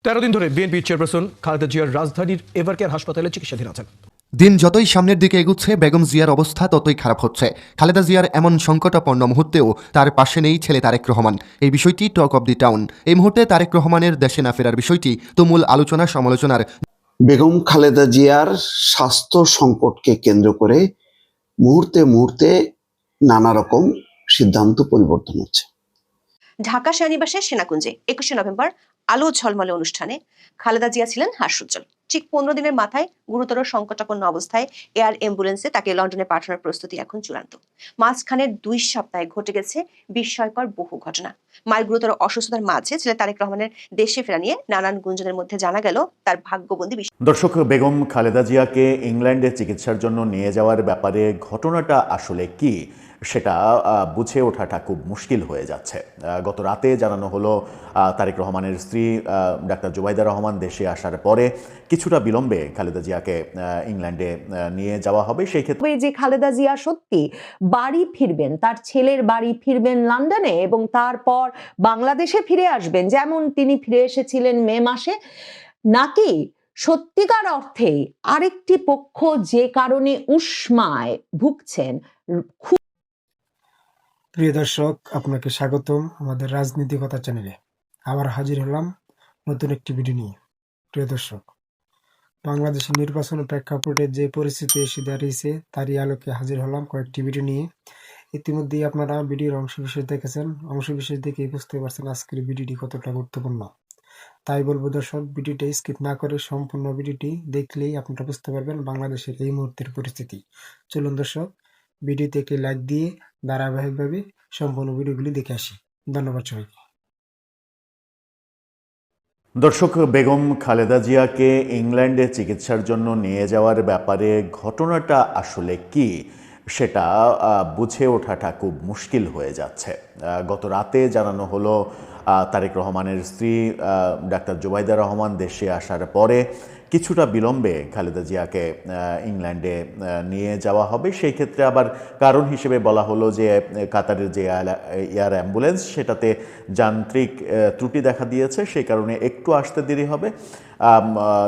13 দিন ধরে BNP chairperson Khaleda জিয়ার রাজধানীর এভারকেয়ার হাসপাতালে চিকিৎসাধীন আছেন। দিন যতই সামনের দিকে এগুচ্ছে বেগম জিয়ার অবস্থা ততই খারাপ হচ্ছে। খালেদা জিয়ার এমন সংকটাপন্ন মুহূর্তেও তার পাশে নেই ছেলে তারেক রহমান। এই বিষয়টি টক অব দি টাউন। এই মুহূর্তে তারেক রহমানের দেশে না ফেরার বিষয়টি তুমুল আলোচনা সমালোচনার। বেগম খালেদা জিয়ার স্বাস্থ্য সংকটকে কেন্দ্র করে মুহূর্তে মুহূর্তে নানা রকম সিদ্ধান্ত পরিবর্তন হচ্ছে। ঢাকা সেনানিবাসে সেনাকুঞ্জে 21শে নভেম্বর আলো ঝলমলে অনুষ্ঠানে খালেদা জিয়া ছিলেন হাস্যোজ্জ্বল। ঠিক 15 দিনের মাথায় গুরুতর সংকটাপন্ন অবস্থায় এয়ার অ্যাম্বুলেন্সে তাকে লন্ডনে পাঠানোর প্রস্তুতি এখন চূড়ান্ত। মাঝখানের 2 সপ্তাহে ঘটে গেছে বিস্ময়কর বহু ঘটনা। মায়ের গুরুতর অসুস্থতার মাঝে ছেলে তারেক রহমানের দেশে ফেরা নিয়ে নানান গুঞ্জনের মধ্যে জানা গেল তার ভাগ্যবন্দি। দর্শক, বেগম খালেদা জিয়াকে ইংল্যান্ডে চিকিৎসার জন্য নিয়ে যাওয়ার ব্যাপারে ঘটনাটা আসলে কি সেটা বুঝে ওঠাটা খুব মুশকিল হয়ে যাচ্ছে। গত রাতে জানানো হলো তারেক রহমানের স্ত্রী ডাক্তার জুবাইদা রহমান দেশে আসার পরে কিছুটা বিলম্বে খালেদা জিয়াকে ইংল্যান্ডে নিয়ে যাওয়া হবে। সেই ক্ষেত্রে যে খালেদা জিয়া সত্যি বাড়ি ফিরবেন, তার ছেলের বাড়ি ফিরবেন লন্ডনে এবং তারপর বাংলাদেশে ফিরে আসবেন যেমন তিনি ফিরে এসেছিলেন মে মাসে, নাকি সত্যিকার অর্থেই আরেকটি পক্ষ যে কারণে উষ্মায় ভুগছেন। প্রিয় দর্শক, আপনাকে স্বাগতম আমাদের রাজনীতি কথা চ্যানেলে। আবার হাজির হলাম নতুন একটি ভিডিও নিয়ে। প্রিয় দর্শক, বাংলাদেশের নির্বাচনের প্রেক্ষাপটে যে পরিস্থিতি এসে দাঁড়িয়েছে তারই আলোকে হাজির হলাম কয়েকটি ভিডিও নিয়ে। ইতিমধ্যেই আপনারা ভিডিওর অংশ বিশেষ দেখেছেন, অংশ বিশেষ দেখেই বুঝতে পারছেন আজকের ভিডিওটি কতটা গুরুত্বপূর্ণ। তাই বলবো দর্শক, ভিডিওটা স্কিপ না করে সম্পূর্ণ ভিডিওটি দেখলেই আপনারা বুঝতে পারবেন বাংলাদেশের এই মুহূর্তের পরিস্থিতি। চলুন দর্শক, ভিডিওতে একটি লাইক দিয়ে ধারাবাহিকভাবে সম্পূর্ণ ভিডিওগুলি দেখে আসি। ধন্যবাদ সবাইকে। দর্শক, বেগম খালেদা জিয়াকে ইংল্যান্ডে চিকিৎসার জন্য নিয়ে যাওয়ার ব্যাপারে ঘটনাটা আসলে কি সেটা বুঝে ওঠাটা খুব মুশকিল হয়ে যাচ্ছে। গত রাতে জানানো হলো তারেক রহমানের স্ত্রী ডাক্তার জুবাইদা রহমান দেশে আসার পরে কিছুটা বিলম্বে খালেদা জিয়াকে ইংল্যান্ডে নিয়ে যাওয়া হবে। সেই ক্ষেত্রে আবার কারণ হিসেবে বলা হলো যে কাতারের যে এয়ার অ্যাম্বুলেন্স সেটাতে যান্ত্রিক ত্রুটি দেখা দিয়েছে, সেই কারণে একটু আসতে দেরি হবে।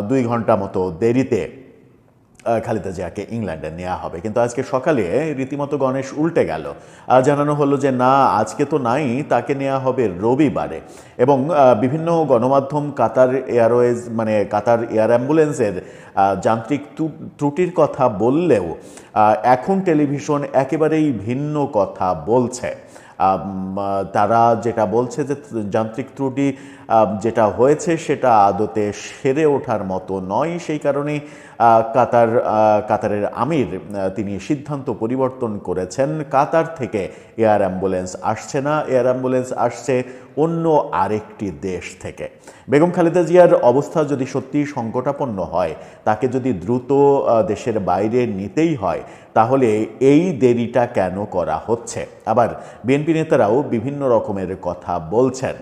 2 ঘন্টা মতো দেরিতে খালেদা জিয়াকে ইংল্যান্ডে নেওয়া হবে। কিন্তু আজকে সকালে রীতিমতো গণেশ উল্টে গেল। জানানো হলো যে না, আজকে তো নাই, তাকে নেওয়া হবে রবিবারে। এবং বিভিন্ন গণমাধ্যম কাতার এয়ারওয়েজ মানে কাতার এয়ার অ্যাম্বুলেন্সের যান্ত্রিক ত্রুটির কথা বললেও এখন টেলিভিশন একেবারেই ভিন্ন কথা বলছে। তারা যেটা বলছে যে যান্ত্রিক ত্রুটি যেটা হয়েছে সেটা আদতে সেরে ওঠার মতো নয়। সেই কারণেই কাতারের আমির তিনি সিদ্ধান্ত পরিবর্তন করেছেন। কাতার থেকে এয়ার অ্যাম্বুলেন্স আসছে না, এয়ার অ্যাম্বুলেন্স আসছে অন্য আরেকটি দেশ থেকে। বেগম খালেদা জিয়ার অবস্থা যদি সত্যি সংকটাপন্ন হয়, তাকে যদি দ্রুত দেশের বাইরে নিতেই হয়, তাহলে এই দেরিটা কেন করা হচ্ছে? আবার বিএনপি নেতারাও বিভিন্ন রকমের কথা বলছেন।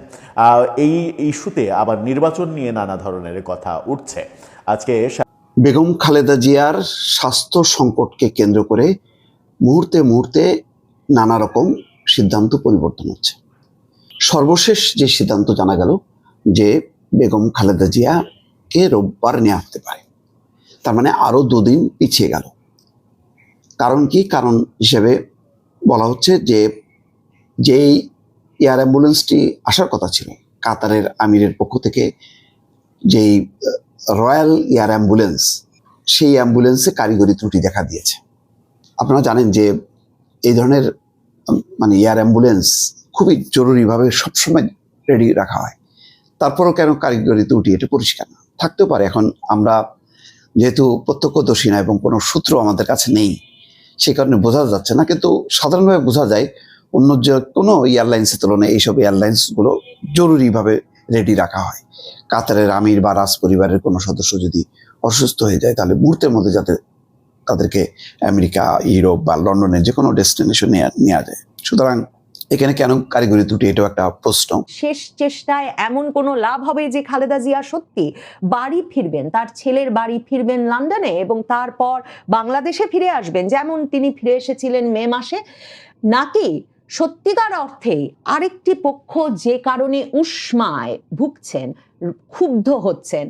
এই ইস্যুতে আবার নির্বাচন নিয়ে নানা ধরনের কথা উঠছে। আজকে বেগম খালেদা জিয়ার স্বাস্থ্য সংকটকে কেন্দ্র করে মুহূর্তে মুহূর্তে নানা রকম সিদ্ধান্ত পরিবর্তন হচ্ছে। সর্বশেষ যে সিদ্ধান্ত জানা গেল যে বেগম খালেদা জিয়াকে রোববার নেওয়া হতে পারে, তার মানে আরো 2 দিন পিছিয়ে গেল। কারণ কি? কারণ হিসেবে বলা হচ্ছে যে যেই এয়ার অ্যাম্বুলেন্সটি আসার কথা ছিল কাতারের আমিরের পক্ষ থেকে, যেই রয়্যাল এয়ার অ্যাম্বুলেন্স, সেই অ্যাম্বুলেন্সে কারিগরি ত্রুটি দেখা দিয়েছে। আপনারা জানেন যে এই ধরনের মানে এয়ার অ্যাম্বুলেন্স খুবই জরুরিভাবে সবসময় রেডি রাখা হয়। তারপরেও কেন কারিগরি ত্রুটি, এটা পরিষ্কার না। থাকতেও পারে। এখন আমরা যেহেতু প্রত্যক্ষদর্শী না এবং কোনো সূত্র আমাদের কাছে নেই, সে কারণে বোঝা যাচ্ছে না। কিন্তু সাধারণভাবে বোঝা যায় অন্য যে কোনো এয়ারলাইন্সের তুলনায় এইসব এয়ারলাইন্সগুলো জরুরিভাবে রেডি রাখা হয়। কাতারের আমির বা রাজ পরিবারের কোনো সদস্য যদি অসুস্থ হয়ে যায়, তাহলে মুহূর্তের মধ্যে যাতে তাদেরকে আমেরিকা, ইউরোপ বা লন্ডনের যে কোনো ডেস্টিনেশন নেওয়া যায়। সুতরাং এখানে কেন কারিগরি ত্রুটি, এটাও একটা প্রশ্ন। শেষ চেষ্টায় এমন কোনো লাভ হবে যে খালেদা জিয়া সত্যি বাড়ি ফিরবেন, তার ছেলের বাড়ি ফিরবেন লন্ডনে এবং তারপর বাংলাদেশে ফিরে আসবেন যেমন তিনি ফিরে এসেছিলেন মে মাসে, নাকি সত্যিকার অর্থেই আরেকটি পক্ষ যে কারণে উষ্মায় ভুগছেন ক্ষুব্ধ হচ্ছেন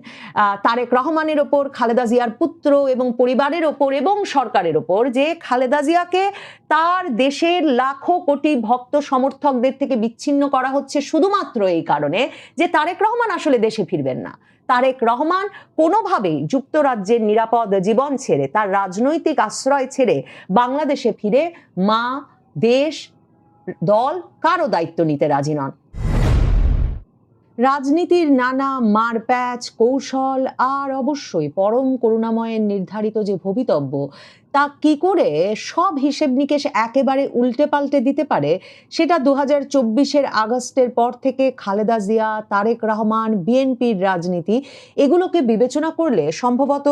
তারেক রহমানের ওপর, খালেদা জিয়ার পুত্র এবং পরিবারের ওপর এবং সরকারের ওপর, যে খালেদা জিয়াকে তার দেশের লাখো কোটি ভক্ত সমর্থকদের থেকে বিচ্ছিন্ন করা হচ্ছে শুধুমাত্র এই কারণে যে তারেক রহমান আসলে দেশে ফিরবেন না। তারেক রহমান কোনোভাবেই যুক্তরাজ্যের নিরাপদ জীবন ছেড়ে, তার রাজনৈতিক আশ্রয় ছেড়ে বাংলাদেশে ফিরে মা, দেশ, দল কারো দায়িত্ব নিতে রাজি নন। রাজনীতির নানা মারপ্যাচ, কৌশল আর অবশ্যই পরম করুণাময়ের নির্ধারিত যে ভবিতব্য, তা কি করে সব হিসেব নিকেশ একেবারে উল্টে পাল্টে দিতে পারে, সেটা 2024-এর আগস্টের পর থেকে খালেদা জিয়া, তারেক রহমান, বিএনপির রাজনীতি এগুলোকে বিবেচনা করলে সম্ভবত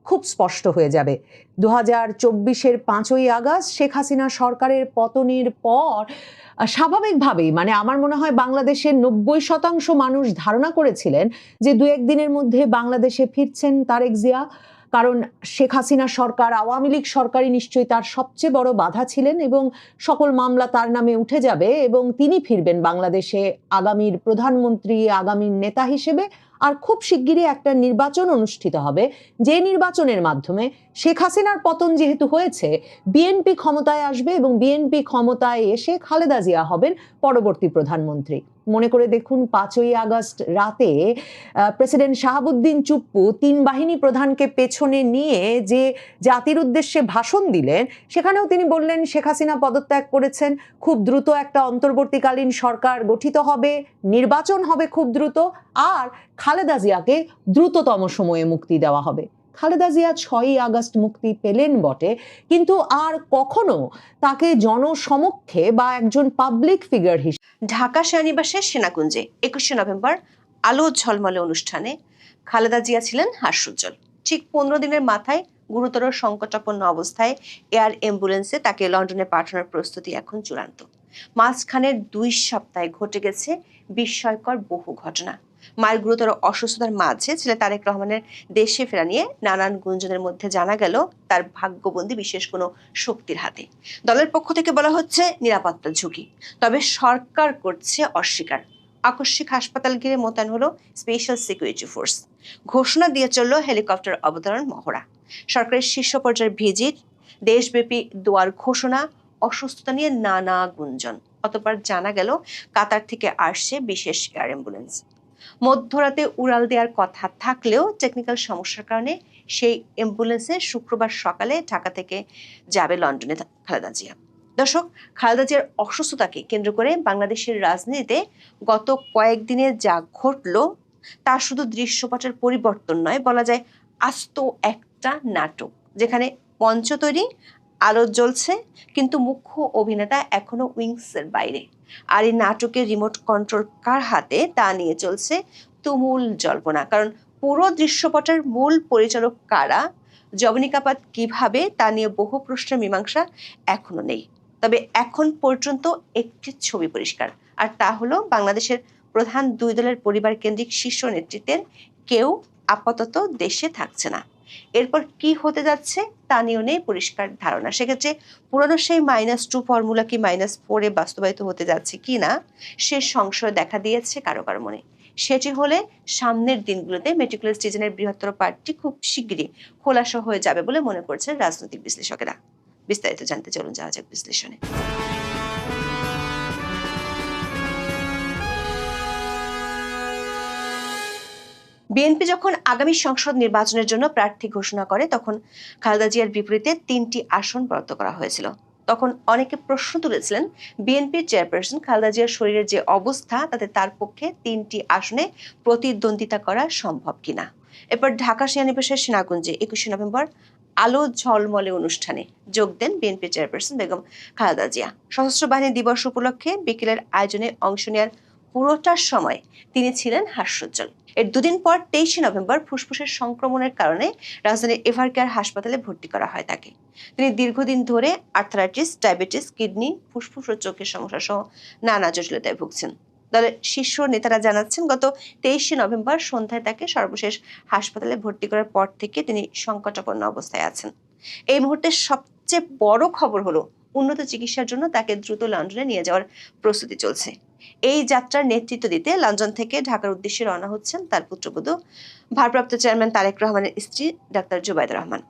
খুব স্পষ্ট হয়ে যাবে। 2024-এর 5ই আগস্ট শেখ হাসিনা সরকারের পতনের পর স্বাভাবিকভাবেই আমার মনে হয় বাংলাদেশের 90% মানুষ ধারণা করেছিলেন যে 2-1 দিনের মধ্যে বাংলাদেশে ফিরছেন তারেক জিয়া, কারণ শেখ হাসিনা সরকার, আওয়ামী লীগ সরকারই নিশ্চয়ই তার সবচেয়ে বড় বাধা ছিলেন এবং সকল মামলা তার নামে উঠে যাবে এবং তিনি ফিরবেন বাংলাদেশে আগামীর প্রধানমন্ত্রী, আগামীর নেতা হিসেবে। আর খুব শিগগিরই একটা নির্বাচন অনুষ্ঠিত হবে, যে নির্বাচনের মাধ্যমে শেখ হাসিনার পতন যেহেতু হয়েছে, বিএনপি ক্ষমতায় আসবে এবং বিএনপি ক্ষমতায় এসে খালেদা জিয়া হবেন পরবর্তী প্রধানমন্ত্রী। মনে করে দেখুন 5ই আগস্ট রাতে প্রেসিডেন্ট শাহাবুদ্দিন চুপ্পু 3 বাহিনী প্রধানকে পেছনে নিয়ে যে জাতির উদ্দেশ্যে ভাষণ দিলেন, সেখানেও তিনি বললেন শেখ হাসিনা পদত্যাগ করেছেন, খুব দ্রুত একটা অন্তর্বর্তীকালীন সরকার গঠিত হবে, নির্বাচন হবে খুব দ্রুত, আর খালেদা জিয়াকে দ্রুততম সময়ে মুক্তি দেওয়া হবে। খালেদা জিয়া 6ই আগস্ট মুক্তি পেলেন বটে, কিন্তু আর কখনো তাকে জনসমক্ষে বা একজন পাবলিক ফিগার হিসেবে ঢাকা সেনানিবাসের সেনাকুঞ্জে 21শে নভেম্বর আলো ঝলমলে অনুষ্ঠানে খালেদা জিয়া ছিলেন হাস্যোজ্জ্বল। ঠিক 15 দিনের মাথায় গুরুতর সংকটাপন্ন অবস্থায় এয়ার অ্যাম্বুলেন্সে তাকে লন্ডনে পাঠানোর প্রস্তুতি এখন চূড়ান্ত। মাঝখানের 2 সপ্তাহে ঘটে গেছে বিস্ময়কর বহু ঘটনা। মায়ের গুরুতর অসুস্থতার মাঝে ছেলে তারেক রহমানের দেশে ফেরা নিয়ে নানান গুঞ্জনের মধ্যে জানা গেল তার ভাগ্যবন্দী বিশেষ কোনো শক্তির হাতে। দলের পক্ষ থেকে বলা হচ্ছে নিরাপত্তার ঝুঁকি, তবে সরকার করছে অস্বীকার। আকস্মিক হাসপাতাল ঘিরে মোতায়েন হলো স্পেশাল সিকিউরিটি ফোর্স। ঘোষণা দিয়ে চলল হেলিকপ্টার অবতরণ মহড়া। সরকারের শীর্ষ পর্যায়ের ভিজিট, দেশব্যাপী দোয়ার ঘোষণা, অসুস্থতা নিয়ে নানা গুঞ্জন। অতঃপর জানা গেল কাতার থেকে আসছে বিশেষ এয়ার অ্যাম্বুলেন্স। মধ্যরাতে উড়াল দেওয়ার কথা থাকলেও টেকনিক্যাল সমস্যার কারণে সেই অ্যাম্বুলেন্সে শুক্রবার সকালে ঢাকা থেকে যাবে লন্ডনে খালেদা জিয়া। দর্শক, খালেদা জিয়ার অসুস্থতাকে কেন্দ্র করে বাংলাদেশের রাজনীতিতে গত কয়েকদিনে যা ঘটল তা শুধু দৃশ্যপটের পরিবর্তন নয়, বলা যায় আস্ত একটা নাটক, যেখানে মঞ্চ তৈরি, আলো জ্বলছে, কিন্তু মুখ্য অভিনেতা এখনো উইংসের বাইরে। আর এই নাটকের রিমোট কন্ট্রোল কার হাতে তা নিয়ে চলছে তুমুল জল্পনা। কারণ পুরো দৃশ্যপটের মূল পরিচালক কারা, জবনিকাপাত কিভাবে, তা নিয়ে বহু প্রশ্নের মীমাংসা এখনো নেই। তবে এখন পর্যন্ত একটি ছবি পরিষ্কার, আর তা হলো বাংলাদেশের প্রধান 2 দলের পরিবার কেন্দ্রিক শীর্ষ নেতৃত্বের কেউ আপাতত দেশে থাকছে না। এরপর কি হতে যাচ্ছে তা নিয়েও নেই পরিষ্কার ধারণা। সেক্ষেত্রে পুরনো সেই -2 ফর্মুলা কি -4 এ বাস্তবায়িত হতে যাচ্ছে কি না, সে সংশয় দেখা দিয়েছে কারো কারো মনে। সেটি হলে সামনের দিনগুলোতে মেটিকুলাস ডিজাইনের বৃহত্তর পার্টটি খুব শিগগিরই খোলাসা হয়ে যাবে বলে মনে করছেন রাজনৈতিক বিশ্লেষকেরা। বিস্তারিত জানতে চলুন যাওয়া যাক বিশ্লেষণে। বিএনপি যখন আগামী সংসদ নির্বাচনের জন্য প্রার্থী ঘোষণা করে, তখন খালেদা জিয়ার বিপরীতে 3টি আসন বরাদ্দ করা হয়েছিল। তখন অনেকে প্রশ্ন তুলেছিলেন, বিএনপির চেয়ারপারসন খালেদা জিয়ার শরীরের যে অবস্থা, তাতে তার পক্ষে 3টি আসনে প্রতিদ্বন্দ্বিতা করা সম্ভব কিনা। এরপর ঢাকা সেনানিবাসের সেনাকুঞ্জে 21শে নভেম্বর আলো ঝলমলে অনুষ্ঠানে যোগ দেন বিএনপি চেয়ারপারসন বেগম খালেদা জিয়া। সশস্ত্র বাহিনী দিবস উপলক্ষে বিকেলের আয়োজনে অংশ নেওয়ার পুরোটার সময় তিনি ছিলেন হাস্যোজ্জ্বল। এর 2 দিন পর 23শে নভেম্বর ফুসফুসের সংক্রমণের কারণে রাজধানীর এভারকেয়ার হাসপাতালে ভর্তি করা হয় তাকে। তিনি দীর্ঘদিন ধরে আর্থারাইটিস, ডায়াবেটিস, কিডনি, ফুসফুস ও চোখের সমস্যা সহ নানা জটিলতায় ভুগছেন। দলের শীর্ষ নেতারা জানাচ্ছেন, গত 23শে নভেম্বর সন্ধ্যায় তাকে সর্বশেষ হাসপাতালে ভর্তি করার পর থেকে তিনি সংকটাপন্ন অবস্থায় আছেন। এই মুহূর্তে সবচেয়ে বড় খবর হলো উন্নত চিকিৎসার জন্য তাকে দ্রুত লন্ডনে নিয়ে যাওয়ার প্রস্তুতি চলছে। এই যাত্রার নেতৃত্ব দিতে লন্ডন থেকে ঢাকার উদ্দেশ্যে রওনা হচ্ছেন তার পুত্রবধূ ভারপ্রাপ্ত চেয়ারম্যান তারেক রহমানের স্ত্রী ডাক্তার জুবাইদা রহমান।